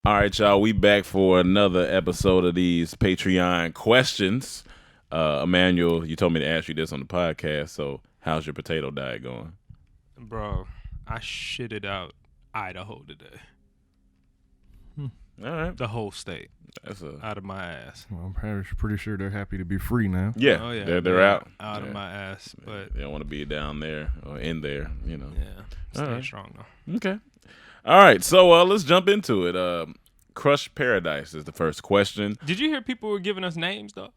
All right, y'all. We back for another episode of these Patreon questions. Emmanuel, you told me to ask you this on the podcast. So, how's your potato diet going? Bro, I shitted out Idaho today. All right. The whole state. Out of my ass. Well, I'm pretty sure they're happy to be free now. Yeah, oh, yeah they're out. Out of my ass. But they don't want to be down there or in there, you know. Yeah, staying strong though. Okay. All right, so let's jump into it. Crush Paradise is the first question. Did you hear people were giving us names though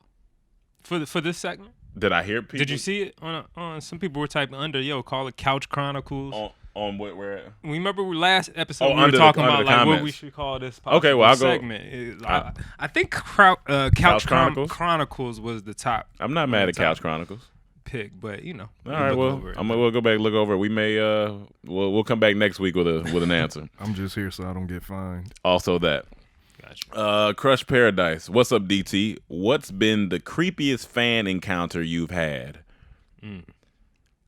for this segment? Did I hear people? Did you see it on some people were typing under? Yo, call it Couch Chronicles. On where? We remember last episode we were under talking the about like comments. what we should call this Okay, well, I'll go- segment. I think Couch Chronicles was the top. I'm not mad at Couch Chronicles. Pick, but you know. All right, well, we'll go back and look over it. We may we'll come back next week with an answer. I'm just here so I don't get fined. Also that. Gotcha. Crush Paradise. What's up, DT? What's been the creepiest fan encounter you've had?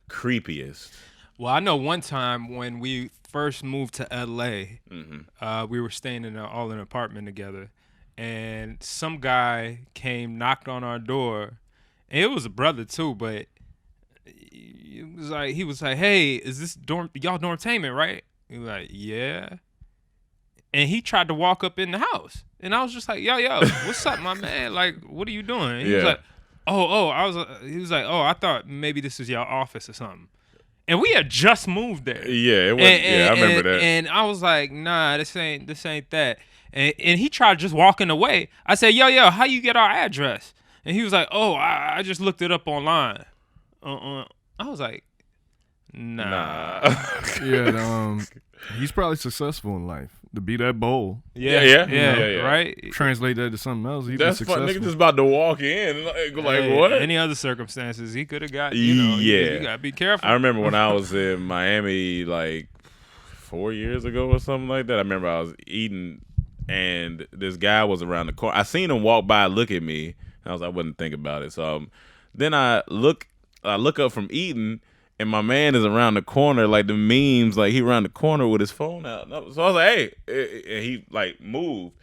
Creepiest. Well, I know one time when we first moved to LA, we were staying all in an apartment together, and some guy knocked on our door, and it was a brother too, but he was like, "Hey, is this y'all Dormtainment, right?" He was like, "Yeah." And he tried to walk up in the house, and I was just like, "Yo, what's up, my man? Like, what are you doing?" And he was like, he was like, "Oh, I thought maybe this is y'all office or something." And we had just moved there. Yeah, it was. I remember that. And I was like, "Nah, this ain't that." And he tried just walking away. I said, "Yo, how you get our address?" And he was like, "Oh, I just looked it up online." I was like, "Nah." Yeah, he's probably successful in life. To be that bold. Yeah. Right? Translate that to something else. That's fun. Nigga just about to walk in. Like what? Any other circumstances, he could have got, you got to be careful. I remember when I was in Miami like 4 years ago or something like that. I remember I was eating and this guy was around the corner. I seen him walk by, look at me. And I was like, I wouldn't think about it. So then I look up from eating, and my man is around the corner, like the memes, like he around the corner with his phone out. So I was like, hey, and he like moved,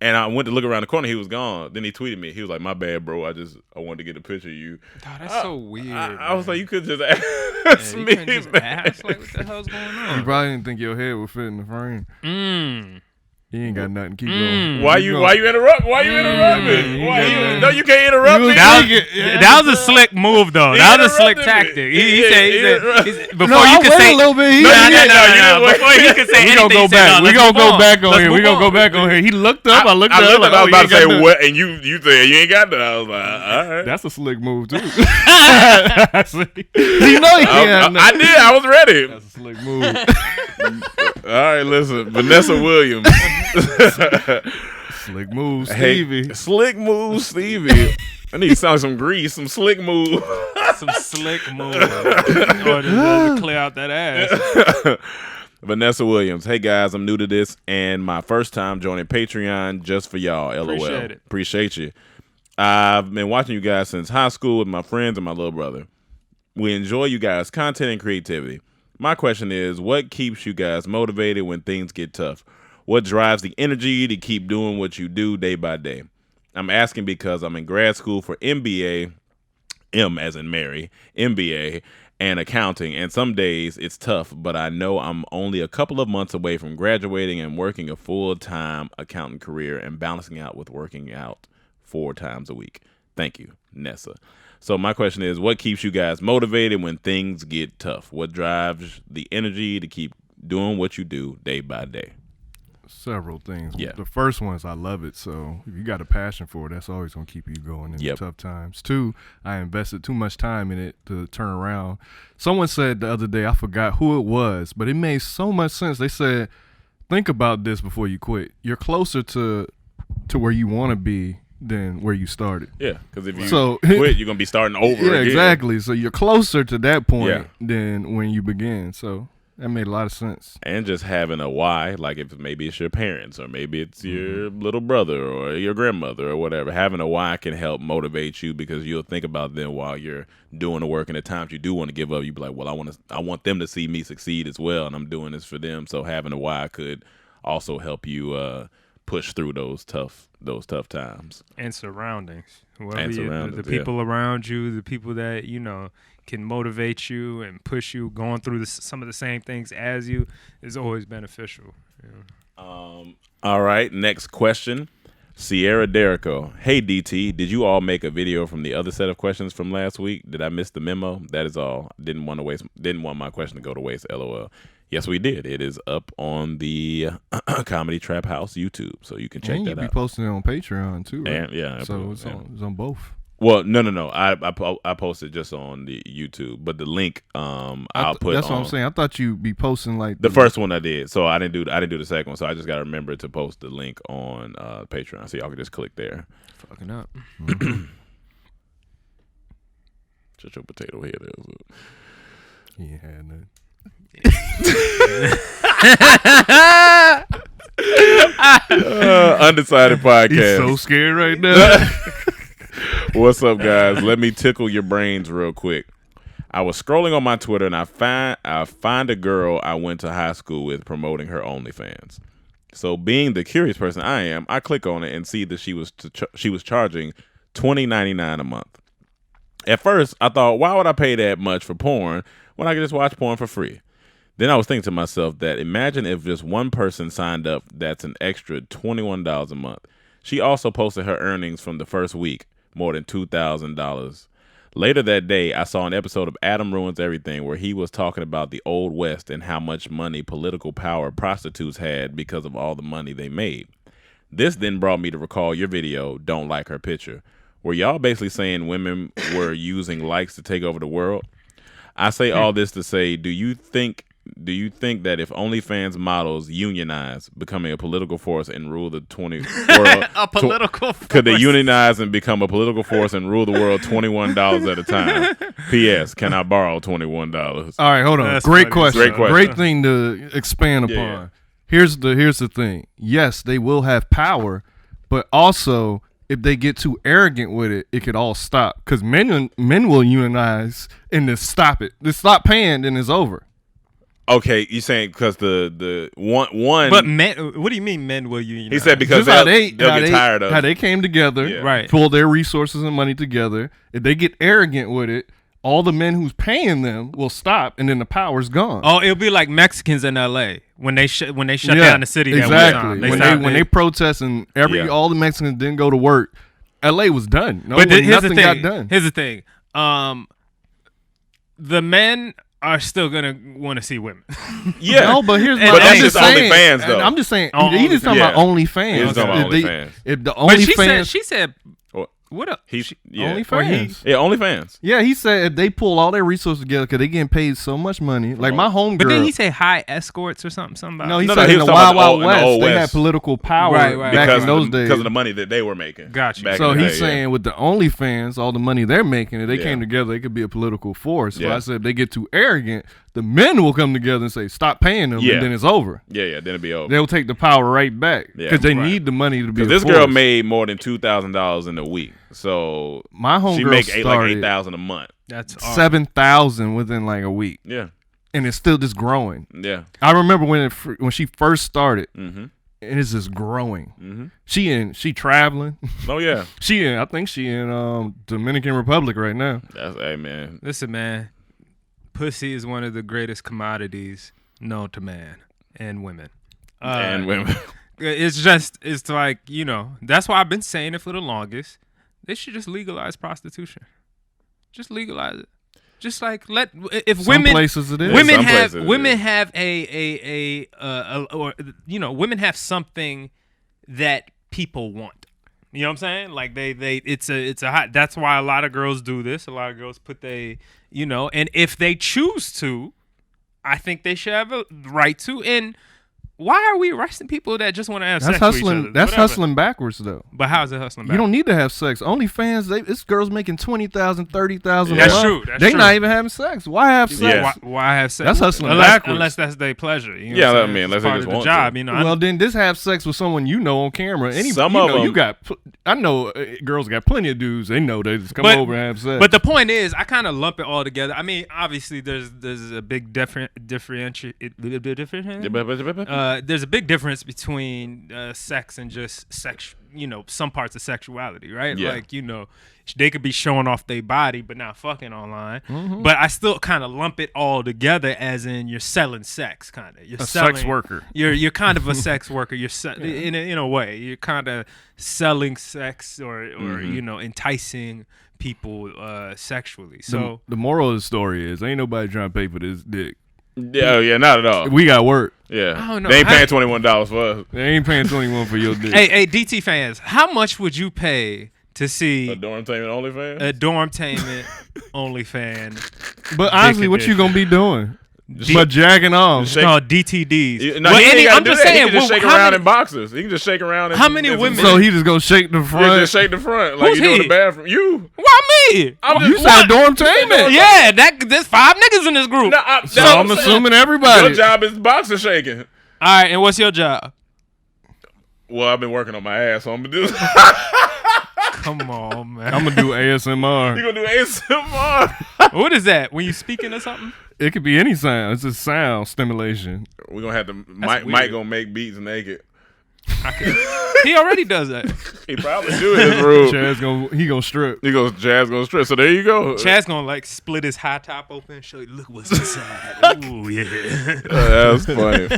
and I went to look around the corner. He was gone. Then he tweeted me. He was like, my bad, bro. I wanted to get a picture of you. God, that's so weird. I was like, you could just ask me, man. Ask, like, what the hell's going on? You probably didn't think your head would fit in the frame. He ain't got nothing. Keep going. Why you interrupt? Why you interrupt me? No, you can't interrupt me. That was a slick move, though. That was a slick tactic. He said before you could say a little bit. Before he could say anything, we gonna go back. We gonna go back on here. We gonna go back on here. He looked up. I looked up. I was about to say what, and you said you ain't got that. I was like, all right. That's a slick move too. You know he can't. I did. I was ready. That's a slick move. All right, listen, Vanessa Williams. Slick move, Stevie. Hey, slick move, Stevie. I need some grease, some slick move. Some slick move. Or to clear out that ass. Vanessa Williams. Hey, guys, I'm new to this, and my first time joining Patreon just for y'all. LOL. Appreciate you. I've been watching you guys since high school with my friends and my little brother. We enjoy you guys' content and creativity. My question is, what keeps you guys motivated when things get tough? What drives the energy to keep doing what you do day by day? I'm asking because I'm in grad school for MBA, M as in Mary, MBA, and accounting, and some days it's tough, but I know I'm only a couple of months away from graduating and working a full-time accounting career and balancing out with working out 4 times a week. Thank you, Nessa. So my question is, what keeps you guys motivated when things get tough? What drives the energy to keep doing what you do day by day? Several things. Yeah. The first one is I love it. So if you got a passion for it, that's always going to keep you going in tough times. 2, I invested too much time in it to turn around. Someone said the other day, I forgot who it was, but it made so much sense. They said, think about this before you quit. You're closer to where you want to be than where you started. Yeah, because if you quit, you're going to be starting over again. Yeah, exactly. So you're closer to that point than when you began. So that made a lot of sense. And just having a why, like if maybe it's your parents or maybe it's your little brother or your grandmother or whatever, having a why can help motivate you because you'll think about them while you're doing the work. And at times you do want to give up, you be like, well, I want them to see me succeed as well, and I'm doing this for them. So having a why could also help you push through those tough times. And surroundings. The people around you, the people that, can motivate you and push you, going through some of the same things as you, is always beneficial. All right, next question. Sierra Derrico. Hey, DT, did you all make a video from the other set of questions from last week? Did I miss the memo? That is all. Didn't want my question to go to waste, LOL. Yes, we did. It is up on the Comedy Trap House YouTube, so you can check that out. And you be posting it on Patreon, too, right? And, yeah. So it's on both. Well, no. I posted just on the YouTube, but the link I'll put. That's what I'm saying. I thought you'd be posting like the first one I did, so I didn't do the second one. So I just got to remember to post the link on Patreon, so y'all can just click there. Fucking up. Shut your potato head. He ain't had none. Undecided podcast. He's so scared right now. What's up, guys? Let me tickle your brains real quick. I was scrolling on my Twitter and I find a girl I went to high school with promoting her OnlyFans. So, being the curious person I am, I click on it and see that she was charging $20.99 a month. At first, I thought, why would I pay that much for porn when I could just watch porn for free? Then I was thinking to myself that imagine if just one person signed up, that's an extra $21 a month. She also posted her earnings from the first week, more than $2,000. Later that day, I saw an episode of Adam Ruins Everything where he was talking about the Old West and how much money political power prostitutes had because of all the money they made. This then brought me to recall your video, Don't Like Her Picture, where y'all basically saying women were using likes to take over the world. I say all this to say, do you think that if OnlyFans models unionize, becoming a political force and rule the world, a political force. Could they unionize and become a political force and rule the world $21 at a time? P.S. Can I borrow $21? All right, hold on. That's Great funny. question. Great Great thing to expand upon. Yeah. Here's the thing. Yes, they will have power, but also if they get too arrogant with it, it could all stop. Because men will unionize and then stop it. They stop paying, then it's over. Okay, you saying because the one. But men, what do you mean men will unionize? He said because they'll get tired of how they came together, right? Pull their resources and money together. If they get arrogant with it, all the men who's paying them will stop, and then the power's gone. Oh, it'll be like Mexicans in L.A. when they shut down the city. Exactly. That one time. When they protest and all the Mexicans didn't go to work, L.A. was done. Nothing got done. Here's the thing. The men are still gonna want to see women. Yeah, no, but that's just OnlyFans though. I'm just saying. He's just talking about OnlyFans. He's talking about OnlyFans. If the OnlyFans, she said. What up? OnlyFans. Yeah, OnlyFans. Yeah, he said if they pull all their resources together because they getting paid so much money. Like my homegirl. But then he say high escorts or something. No, he said in the Wild Wild West, they had political power back in those days. Because of the money that they were making. Gotcha. So he's saying with the OnlyFans, all the money they're making, if they came together, they could be a political force. So I said if they get too arrogant, the men will come together and say, stop paying them, and then it's over. Yeah, then it'll be over. They'll take the power right back because they need the money to be a this force. girl made more than $2,000 in a week. So my homegirl she make like $8,000 a month. That's $7,000 within like a week. Yeah, and it's still just growing. Yeah, I remember when she first started, mm-hmm. and it's just growing. Mm-hmm. She traveling. Oh yeah, I think she in Dominican Republic right now. Hey man, listen man, pussy is one of the greatest commodities known to man and women. It's like, that's why I've been saying it for the longest. They should just legalize prostitution. Just legalize it. Just like women places it is. Women have women have something that people want. You know what I'm saying? Like it's a hot. That's why a lot of girls do this. A lot of girls put and if they choose to, I think they should have a right to. And why are we arresting people that just want to have sex with each other? That's hustling backwards, though. But how is it hustling backwards? You don't need to have sex. OnlyFans, it's girls making $20,000, $30,000. That's true. They're not even having sex. Why have sex? Yeah. Why have sex? That's hustling backwards. Unless that's their pleasure. Unless they just want job. to. Well, then just have sex with someone on camera. Some of them. I know girls got plenty of dudes. They know they just come over and have sex. But the point is, I kind of lump it all together. I mean, obviously, there's a big difference there's a big difference between sex and just sex. Some parts of sexuality, right? Yeah. Like they could be showing off their body, but not fucking online. But I still kind of lump it all together, as in you're selling sex, kind of. You're a selling, sex worker. You're kind of a sex worker. You're in a way. You're kind of selling sex or enticing people sexually. So the moral of the story is, ain't nobody trying to pay for this dick. Yeah, not at all. We got work. Yeah, I don't know. They ain't paying $21 for us. They ain't paying $21 for your dick. Hey, DT fans, how much would you pay to see a Dormtainment OnlyFans? A Dormtainment OnlyFans. But honestly, what you gonna be doing? But jacking off. It's called DTDs. No, I'm just saying. He can just shake around in boxers. He can just shake around. How many women? So he just gonna shake the front. Yeah, just shake the front like Who's you do in he? the bathroom. You. Why me? You said Dormtainment. Yeah, there's 5 niggas in this group. No, So I'm assuming everybody. Your job is boxer shaking. All right, and what's your job? Well, I've been working on my ass, so I'm gonna do. Come on, man. I'm gonna do ASMR. You gonna do ASMR? What is that? When you speaking or something? It could be any sound. It's just sound stimulation. We're gonna have to. Mike gonna make beats naked. He already does that. He probably do in his room. Chad's gonna strip. Chad's gonna strip. So there you go. Chad's gonna like split his high top open and show you, look what's inside. Ooh, yeah. That's funny.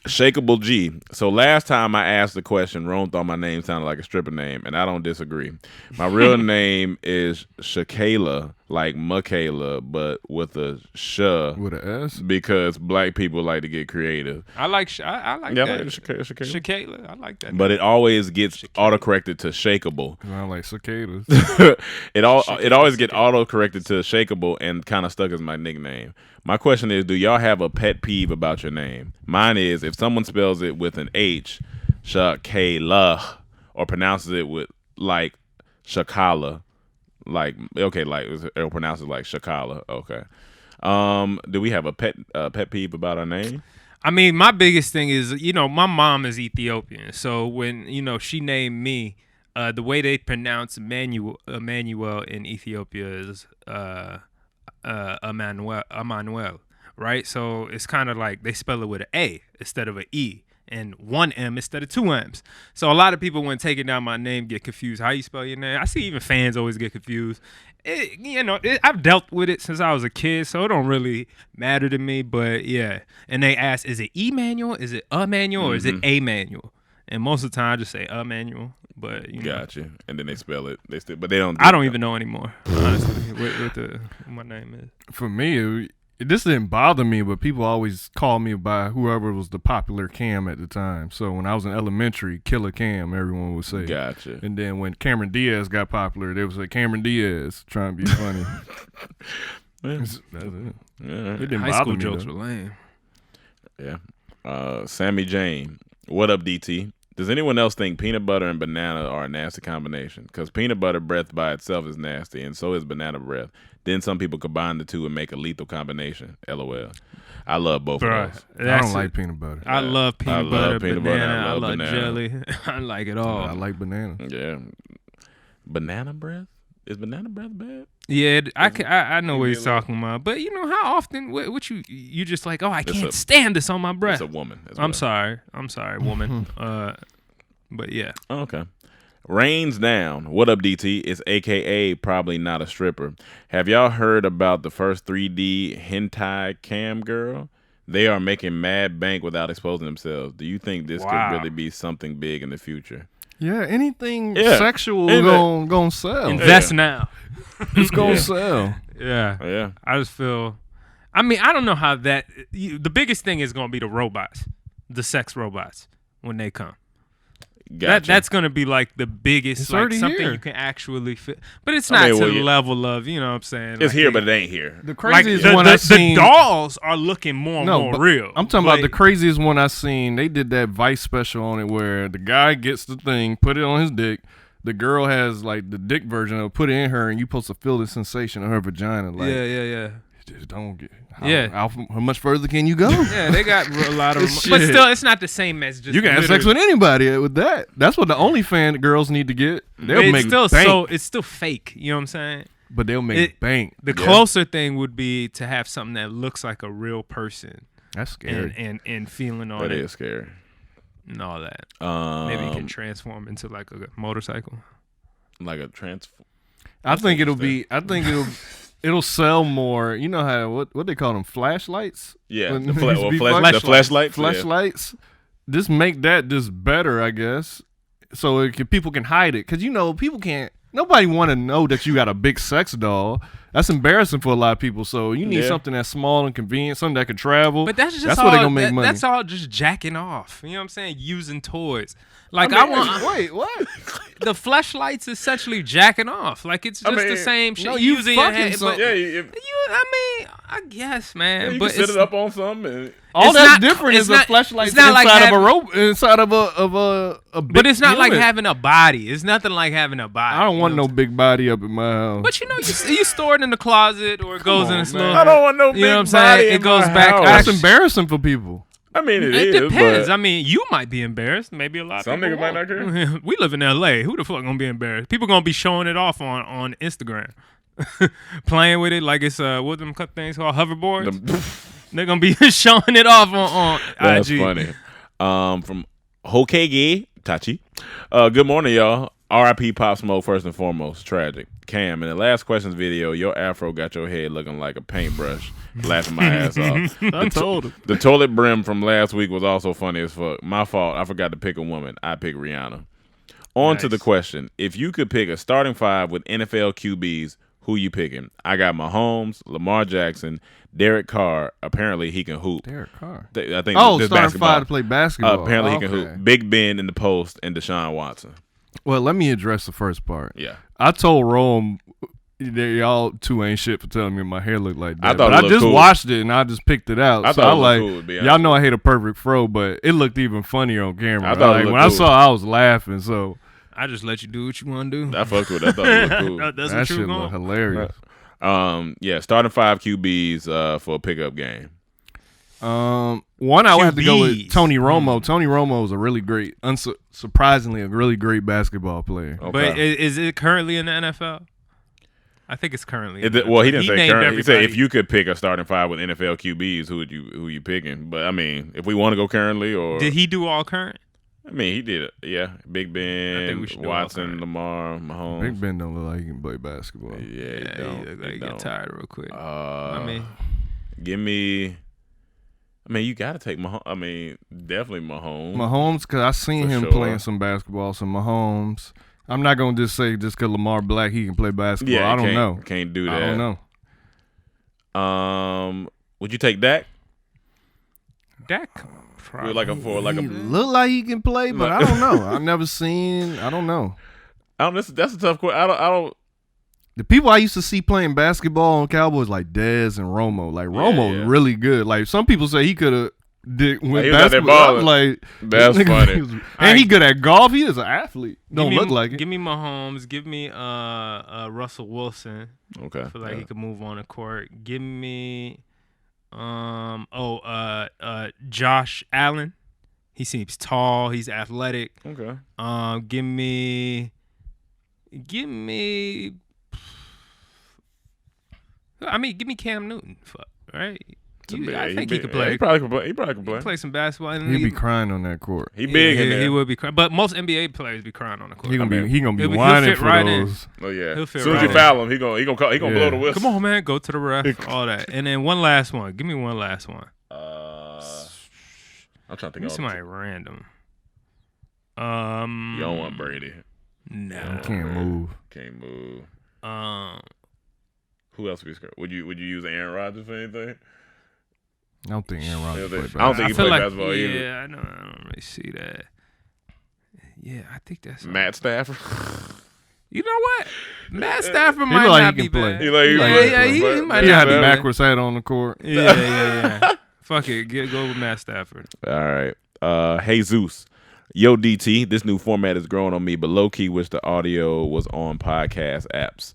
Shakeable G. So last time I asked the question, Rome thought my name sounded like a stripper name, and I don't disagree. My real name is Shakayla, like Michaela, but with a sh with an S, because black people like to get creative. I like that. Shakayla. I like that. But it always gets autocorrected to shakeable. I like cicadas. It always get autocorrected to shakeable and kind of stuck as my nickname. My question is, do y'all have a pet peeve about your name? Mine is if someone spells it with an H, Shakayla, or pronounces it with like Shakala, like okay, like or pronounces it like Shakala. Okay. Do we have a pet peeve about our name? I mean, my biggest thing is, my mom is Ethiopian, so when she named me, the way they pronounce Emmanuel in Ethiopia is Emmanuel, right? So it's kind of like they spell it with an A instead of an E, and one M instead of 2 M's. So a lot of people, when taking down my name, get confused. How you spell your name? I see even fans always get confused. I've dealt with it since I was a kid, so it don't really matter to me. But yeah, and they ask, is it Emmanuel? Is it Emmanuel? Or is it Emmanuel? And most of the time, I just say Emmanuel. But Gotcha. And then they spell it. But they don't. I don't even know anymore, honestly, what my name is. For me, this didn't bother me, but people always call me by whoever was the popular Cam at the time. So when I was in elementary, Killer Cam, everyone would say. Gotcha. And then when Cameron Diaz got popular, they would say Cameron Diaz, trying to be funny. That's it. Yeah. It didn't High bother school me, jokes though. were lame. Yeah. Sammy Jane. What up, DT? Does anyone else think peanut butter and banana are a nasty combination? Because peanut butter breath by itself is nasty, and so is banana breath. Then some people combine the two and make a lethal combination. LOL. I love both of those. I don't like peanut butter. I love peanut butter, banana. I love banana. jelly. I like it all. I like banana. Yeah. Banana breath? Is banana breath bad? Yeah, I know what he's talking about. But how often what you just like, oh, I can't stand this on my breath. It's a woman. I'm sorry, woman. But yeah. Oh, okay. Rains Down. What up, DT? It's AKA probably not a stripper. Have y'all heard about the first 3D hentai cam girl? They are making mad bank without exposing themselves. Do you think this could really be something big in the future? Yeah, anything sexual gonna sell. Invest now. It's gonna sell. Yeah. I just feel. I mean, I don't know how that. The biggest thing is gonna be the robots, the sex robots when they come. Gotcha. That's gonna be like the biggest, it's like something here. You can actually fit. But it's not to the level of, what I'm saying. It's here, but it ain't here. The craziest like one I seen. The dolls are looking more and more real. I'm talking about the craziest one I seen. They did that Vice special on it where the guy gets the thing, put it on his dick. The girl has like the dick version of it, put it in her, and you supposed to feel the sensation of her vagina. Like, yeah. Just don't get. How much further can you go? Yeah, they got a lot of. But still, it's not the same as just. You can have sex with anybody with that. That's what the OnlyFans girls need to get. They'll make bank. It's still fake. You know what I'm saying? But they'll make bank. The closer thing would be to have something that looks like a real person. That's scary. And feeling on that it. That is scary. And all that. Maybe it can transform into like a motorcycle. Like a transform. I think it'll sell more. You know how what they call them, flashlights? Yeah, the flashlights. Flashlights. Yeah. Just make that just better, I guess, so people can hide it. Because people can't. Nobody want to know that you got a big sex doll. That's embarrassing for a lot of people. So you need something that's small and convenient, something that can travel. But that's where they're gonna make money. That's all just jacking off. You know what I'm saying? Using toys. Like wait, what? The fleshlight's essentially jacking off. Like it's just the same shit. No, using your hand. But I guess, man. You but can set it up on something. All that's different is a fleshlight inside of a rope, inside of a big But it's not unit. like having a body. It's nothing like having a body. I don't want no big body up in my house. But you store it in the closet or it goes in a little. I don't want no big body. It goes back. That's embarrassing for people. I mean, it depends. But I mean, you might be embarrassed. Maybe a lot of some people niggas might not care. We live in L.A. Who the fuck gonna be embarrassed? People gonna be showing it off on Instagram, playing with it like it's what them things called hoverboards. They're gonna be showing it off on That's IG. Funny. From Hokage Tachi. Good morning, y'all. R.I.P. Pop Smoke first and foremost. Tragic. Cam, in the last questions video, your afro got your head looking like a paintbrush. Laughing my ass off. I told him. The toilet brim from last week was also funny as fuck. My fault. I forgot to pick a woman. I picked Rihanna. On to the question. If you could pick a starting five with NFL QBs, who you picking? I got Mahomes, Lamar Jackson, Derek Carr. Apparently he can hoop. Derek Carr. I think starting five to play basketball. Apparently he can hoop. Big Ben in the post and Deshaun Watson. Well, let me address the first part. Yeah. I told Rome, y'all two ain't shit for telling me my hair looked like that. I just cool. watched it and I just picked it out. I so thought I it like, cool, y'all know I hate a perfect fro, but it looked even funnier on camera. I thought when I saw it, I was laughing. So I just let you do what you want to do. I fucked with it. I thought it looked cool. That shit looked hilarious. Yeah, starting 5 QBs for a pickup game. One I would have to go with Tony Romo. Tony Romo is a really great, surprisingly a really great basketball player. Okay. But is it currently in the NFL? I think it's currently. Well, he didn't say currently. He said if you could pick a starting 5 with NFL QBs, who you picking? But I mean, if we want to go currently, or did he do all current? I mean, he did it. Yeah, Big Ben, Watson, Lamar, Mahomes. Big Ben don't look like he can play basketball. Yeah, he look like he got tired real quick. Give me. I mean, you got to take Mahomes. I mean, definitely Mahomes. Mahomes, because I seen him playing some basketball. So Mahomes. I'm not gonna just say just because Lamar Black he can play basketball. Yeah, I don't know. Can't do that. I don't know. Would you take Dak? Dak. He look like he can play, but I don't know. I've never seen. I don't know. That's a tough question. I don't. The people I used to see playing basketball on Cowboys like Dez and Romo. Like Romo's really good. Like some people say he could have went basketball. Like that's funny. And he good at golf. He is an athlete. Don't look like it. Give me Mahomes. Give me Russell Wilson. Okay. I feel like he could move on the court. Give me Josh Allen. He seems tall. He's athletic. Okay. Give me. I mean, give me Cam Newton. Fuck, right? I think he could play. He probably can play. He can play some basketball. He'd be crying on that court. He big in there. He would be crying. But most NBA players be crying on the court. He gonna be whining for those. Oh yeah. He'll fit as soon as you foul him, he gonna blow the whistle. Come on, man. Go to the ref. All that. And then one last one. Give me one last one. I'm trying to think of somebody random. You don't want Brady. No. Can't move. Who else would you use Aaron Rodgers for anything? I don't think Aaron Rodgers played basketball. I don't think he played basketball either. Yeah, I don't really see that. Yeah, I think that's Matt Stafford. You know what? Matt Stafford might not be bad. He might he had the backwards hat on the court. Yeah. Fuck it. Go with Matt Stafford. All right. Hey Zeus. Yo DT, this new format is growing on me, but low key wish the audio was on podcast apps.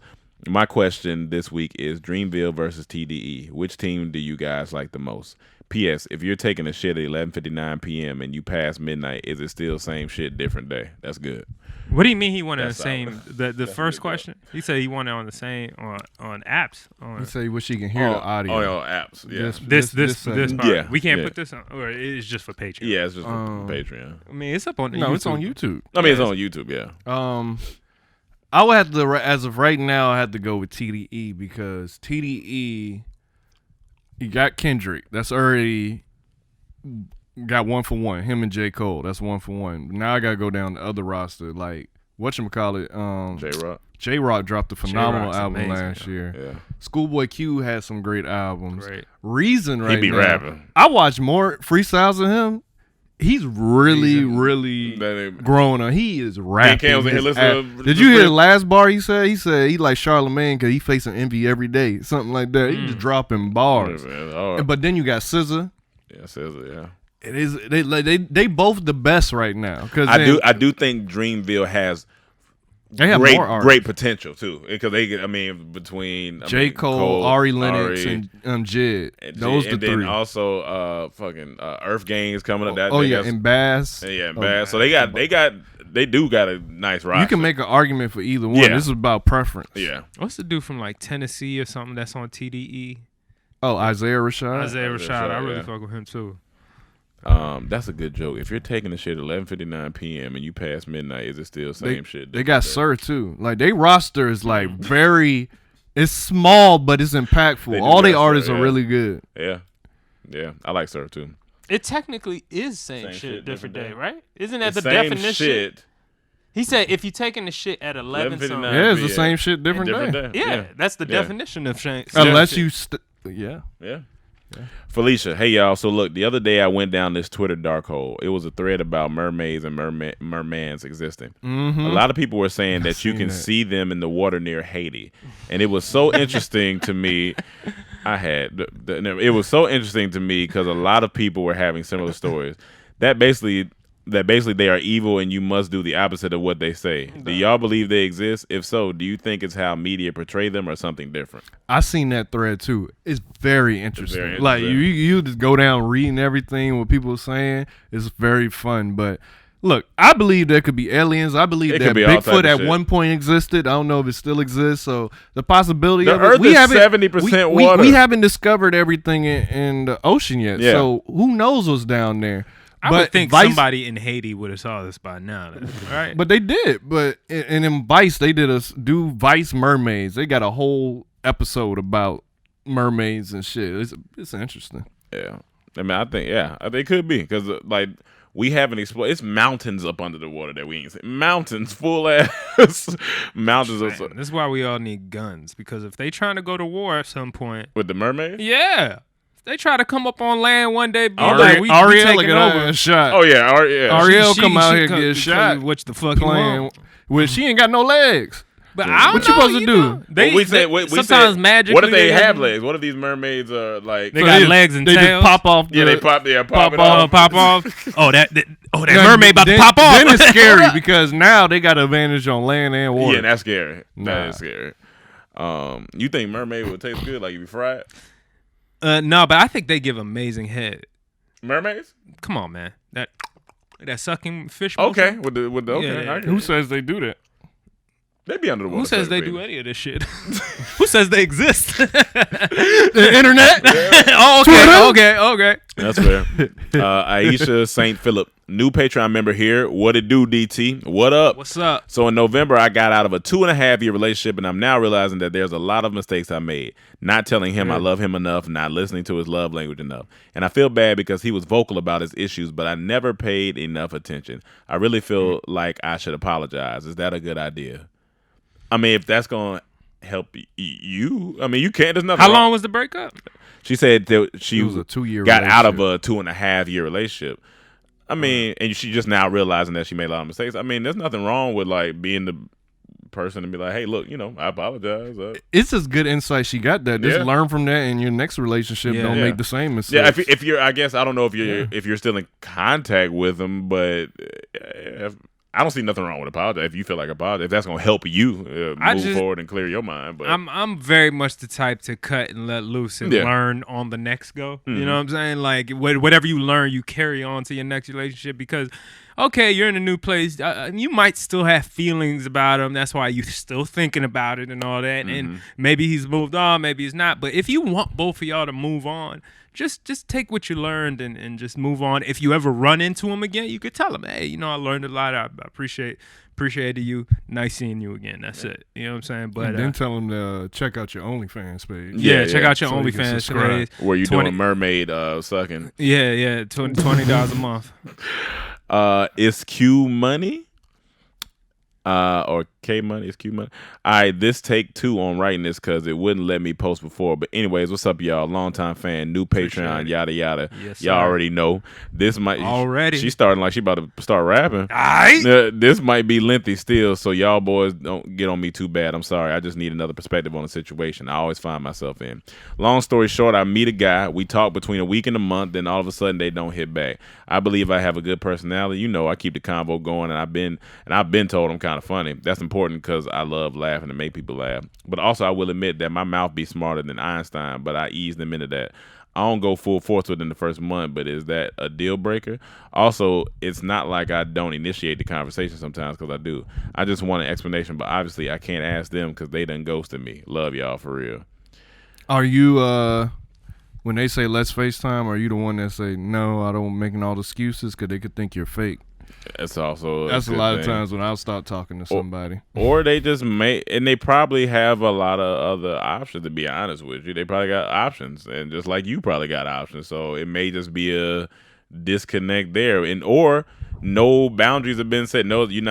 My question this week is Dreamville versus TDE. Which team do you guys like the most? P.S. If you're taking a shit at 11:59 p.m. and you pass midnight, is it still same shit, different day? That's good. What do you mean he wanted the same? The first question. He said he wanted on the same on apps. He said he wish he can hear the audio. Oh, apps. Yeah. This part. Yeah. We can't put this on, or it's just for Patreon. Yeah, it's just for Patreon. I mean, it's up on. No, it's on YouTube. I mean, it's on YouTube. Yeah. I would have to, as of right now, I have to go with TDE because TDE, you got Kendrick. That's already got 1 for 1. Him and J. Cole. That's 1 for 1. Now I gotta go down the other roster. Like whatchamacallit, J-Rock. J-Rock dropped a phenomenal album last year. Yeah. Schoolboy Q had some great albums. Reason right now. He be rapping. I watch more freestyles of him. He's really growing up. He is rapping. Did you hear the last bar he said? He said he like Charlamagne because he facing envy every day. Something like that. He just dropping bars. But then you got SZA. Yeah, SZA, yeah. It is they both the best right now. I do think Dreamville has great potential too, because between J. Cole, Ari Lennox, and Jid. Those the three. And then also Earth Gang is coming up. And Bass. Yeah, and Bass. So they do got a nice roster. You can make an argument for either one. Yeah. This is about preference. Yeah. What's the dude from like Tennessee or something that's on TDE? Oh, Isaiah Rashad. Isaiah Rashad. I really fuck with him too. That's a good joke. If you're taking the shit at 11:59 p.m. and you pass midnight, is it still same shit? They got Sir too. Like they roster is like very, it's small but it's impactful. All the artists are really good. Yeah, I like Sir too. It technically is same shit, different day, right? Isn't that the definition? Shit. He said if you're taking the shit at 11, yeah, it's the same shit, different day. Yeah, that's the definition of shit. Unless you, yeah. Felicia, hey y'all. So look, the other day I went down this Twitter dark hole. It was a thread about mermaids and mermans existing. Mm-hmm. A lot of people were saying that you can see them in the water near Haiti, and it was so interesting to me. It was so interesting to me because a lot of people were having similar stories. That basically they are evil and you must do the opposite of what they say. Do y'all believe they exist? If so, do you think it's how media portray them or something different? I seen that thread too. It's very interesting. Like you just go down reading everything what people are saying. It's very fun. But look, I believe there could be aliens. I believe that Bigfoot at one point existed. I don't know if it still exists. So the possibility of Earth is 70% water. We haven't discovered everything in the ocean yet. Yeah. So who knows what's down there? I would think somebody in Haiti would have saw this by now, right? But they did. But in Vice, they did Vice mermaids. They got a whole episode about mermaids and shit. It's interesting. Yeah, I mean, I think they could be because like we haven't explored. It's mountains up under the water that we ain't seen. Mountains, full ass mountains. This is why we all need guns, because if they trying to go to war at some point with the mermaids, yeah. They try to come up on land one day. Ariel get over shot. Oh yeah, Ariel come out here and get shot. What the fuck playing? Well, she ain't got no legs. But I don't know, what you supposed to do? Sometimes magically. What if they have legs? What if these mermaids are like? They got legs and tails. They just pop off. They pop off. Oh, that mermaid about to pop off. Then it's scary because now they got an advantage on land and water. Yeah, that's scary. That is scary. You think mermaid would taste good? Like you be fried? No, but I think they give amazing head. Mermaids? Come on, man. That sucking fish. Okay, with the okay. Yeah. Who says they do that? They be under the water. Who says they do any of this shit? Who says they exist? The internet. Okay. That's fair. Aisha St. Philip, new Patreon member here. What it do, DT? What up? What's up? So in November, I got out of a 2.5-year relationship, and I'm now realizing that there's a lot of mistakes I made. Not telling him I love him enough, not listening to his love language enough. And I feel bad because he was vocal about his issues, but I never paid enough attention. I really feel like I should apologize. Is that a good idea? I mean, if that's going to help you, I mean, you can't. There's nothing How wrong. long was the breakup? She said that she was a 2-year got out of a 2.5-year relationship. I mean, and she just now realizing that she made a lot of mistakes. I mean, there's nothing wrong with like being the person and be like, hey, look, I apologize. It's just good insight she got that. Just learn from that in your next relationship. Don't make the same mistakes. Yeah, if you're, I guess I don't know if you're still in contact with them, but I don't see nothing wrong with apologize. If you feel like apologize, if that's gonna help you move forward and clear your mind. But I'm very much the type to cut and let loose and learn on the next go. Mm-hmm. You know what I'm saying? Like whatever you learn, you carry on to your next relationship because, okay, you're in a new place. You might still have feelings about him. That's why you're still thinking about it and all that. Mm-hmm. And maybe he's moved on, maybe he's not. But if you want both of y'all to move on, just take what you learned and just move on. If you ever run into him again, you could tell him, hey, I learned a lot. I appreciated you. Nice seeing you again. That's it. You know what I'm saying? But and then tell him to check out your OnlyFans page. Yeah, check out your OnlyFans page. Where you doing mermaid sucking. Yeah, $20 a month. Is Q money? Or K money? Is Q money? All right, this take 2 on writing this because it wouldn't let me post before. But anyways, what's up, y'all? Longtime fan, new Patreon, yada yada. Yes, y'all already know. This might already. She's starting like she about to start rapping. All right. This might be lengthy still, so y'all boys don't get on me too bad. I'm sorry. I just need another perspective on the situation I always find myself in. Long story short, I meet a guy. We talk between a week and a month, then all of a sudden they don't hit back. I believe I have a good personality. I keep the convo going, and I've been told I'm kind of funny. That's important because I love laughing and make people laugh. But also, I will admit that my mouth be smarter than Einstein, but I ease them into that. I don't go full force within the first month, but is that a deal breaker? Also, it's not like I don't initiate the conversation sometimes because I do. I just want an explanation, but obviously I can't ask them because they done ghosted me. Love y'all for real. Are you, when they say let's FaceTime, are you the one that say, no, I don't making all the excuses because they could think you're fake? That's also a lot of times when I'll start talking to somebody. Or they just and they probably have a lot of other options, to be honest with you. They probably got options, and just like you probably got options. So it may just be a disconnect there, or no boundaries have been set. No, you're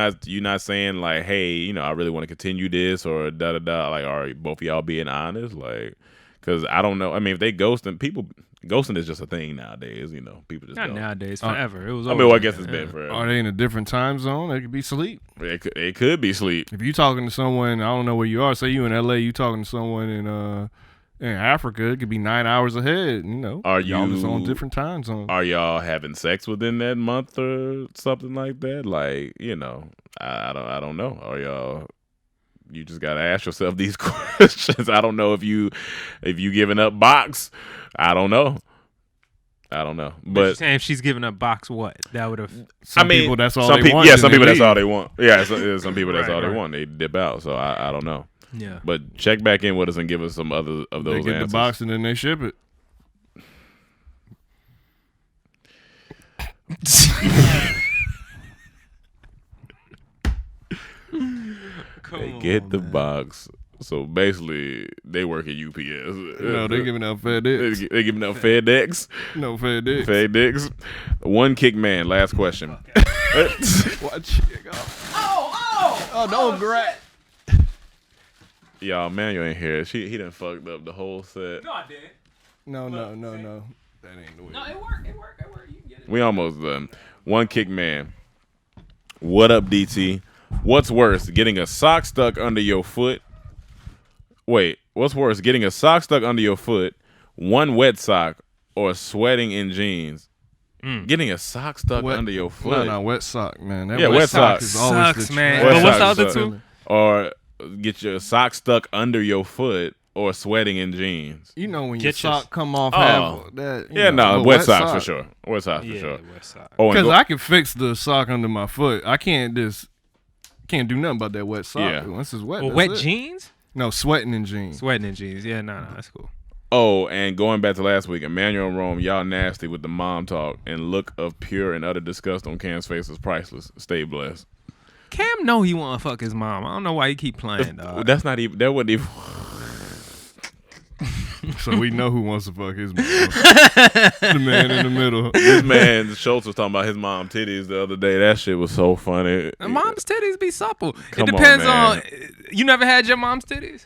not saying like, hey, I really want to continue this or da da da. Like, are both of y'all being honest? Like, because I don't know. I mean, if they ghosting is just a thing nowadays. People just not nowadays. Forever. It was. I guess it's been forever. Are they in a different time zone? It could be sleep. It could be sleep. If you talking to someone, I don't know where you are. Say you in LA, you talking to someone in Africa. It could be 9 hours ahead. Are y'all just on different time zones? Are y'all having sex within that month or something like that? Like, I don't know. Are y'all? You just gotta ask yourself these questions. I don't know if you giving up box. I don't know. But saying if she's giving up box, what that would have? People that's all they want. Yeah, some people that's all they want. Yeah, some people that's all they want. They dip out. So I don't know. Yeah. But check back in with us and give us some other of those answers. They get the box and then they ship it. They get the box. So basically, they work at UPS. No, they're giving out FedEx. They're giving out FedEx. No, FedEx. FedEx. One kick man. Last question. Watch it go. Oh, don't grab. Y'all, man, you ain't here. He done fucked up the whole set. No, I did. No. That ain't the way. No, it worked. You can get it. We almost done. One kick man. What up, DT? What's worse, getting a sock stuck under your foot? Wait, what's worse, getting a sock stuck under your foot, one wet sock, or sweating in jeans? Getting a sock stuck under your foot. No, wet sock, man. Wet sock is always sucks, man. But what's the other two? Or get your sock stuck under your foot, or sweating in jeans. When your sock come off wet socks for sure. Wet socks for sure. Wet sock. Because I can fix the sock under my foot. I can't do nothing about that wet sock. Yeah. Once it's wet, wet jeans? No, sweating in jeans. Yeah, no, that's cool. Oh, and going back to last week, Emmanuel and Rome, y'all nasty with the mom talk and look of pure and utter disgust on Cam's face is priceless. Stay blessed. Cam know he want to fuck his mom. I don't know why he keep playing, dog. That wasn't even... So we know who wants to fuck his mom. The man in the middle. This man, Schultz, was talking about his mom titties the other day. That shit was so funny. Mom's titties be supple. Come it depends on. You never had your mom's titties?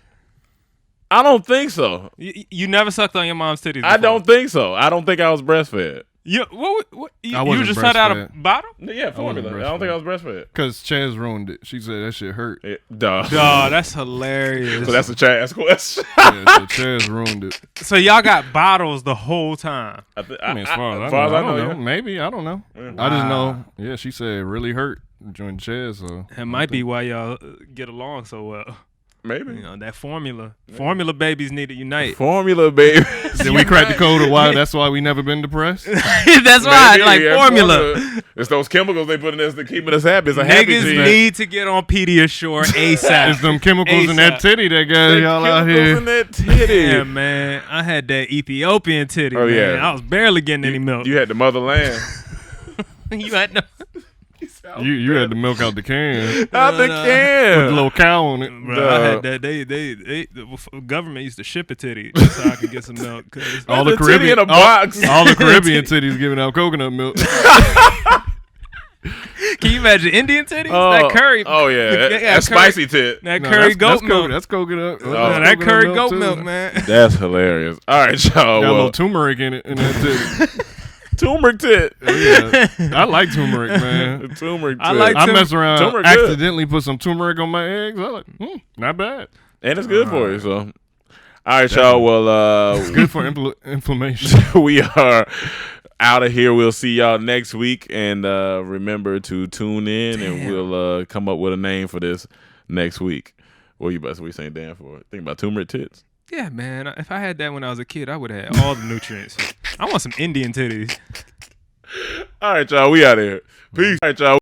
I don't think so. You never sucked on your mom's titties before? I don't think so. I don't think I was breastfed. You just breastfed. had out a bottle? Yeah, formula. I don't think I was breastfed. Because Chaz ruined it. She said that shit hurt. Duh, that's hilarious. So that's a Chaz question. Yeah, so Chaz ruined it. So y'all got bottles the whole time? I mean, as far as I know, maybe. I don't know. Yeah. I just know, she said it really hurt. join Chaz. So that might be why y'all get along so well. Maybe. That formula. Yeah. Formula babies need to unite. Formula babies. Did we crack the code of why? That's why we never been depressed? That's why. Like, formula. It's those chemicals they put in us to keeping us happy. It's a Niggas happy gene. need to get on Pediasure ASAP. It's them chemicals in that titty that got y'all out here. In that titty. Yeah, man. I had that Ethiopian titty, man. Yeah. I was barely getting any milk. You had the motherland. You had no... You had to milk out the can. Out the can. With a little cow on it. Bro, I had that. The government used to ship a titty so I could get some milk. All the Caribbean in a box. All the Caribbean titties giving out coconut milk. Can you imagine Indian titties? That curry. Oh yeah, that spicy tit. That curry goat milk. That's coconut. That curry goat milk, man. That's hilarious. All right, y'all. Got a little turmeric in it in that titty. Turmeric tit. Yeah. I like turmeric, man. Turmeric tit. I mess around, accidentally put some turmeric on my eggs. I like, not bad. And it's good for you, so. All right, y'all. Well, it's good for inflammation. We are out of here. We'll see y'all next week. And remember to tune in, and we'll come up with a name for this next week. What are you saying, Dan, for? Think about turmeric tits. Yeah, man. If I had that when I was a kid, I would have had all the nutrients. I want some Indian titties. All right, y'all. We out of here. Peace. All right, y'all.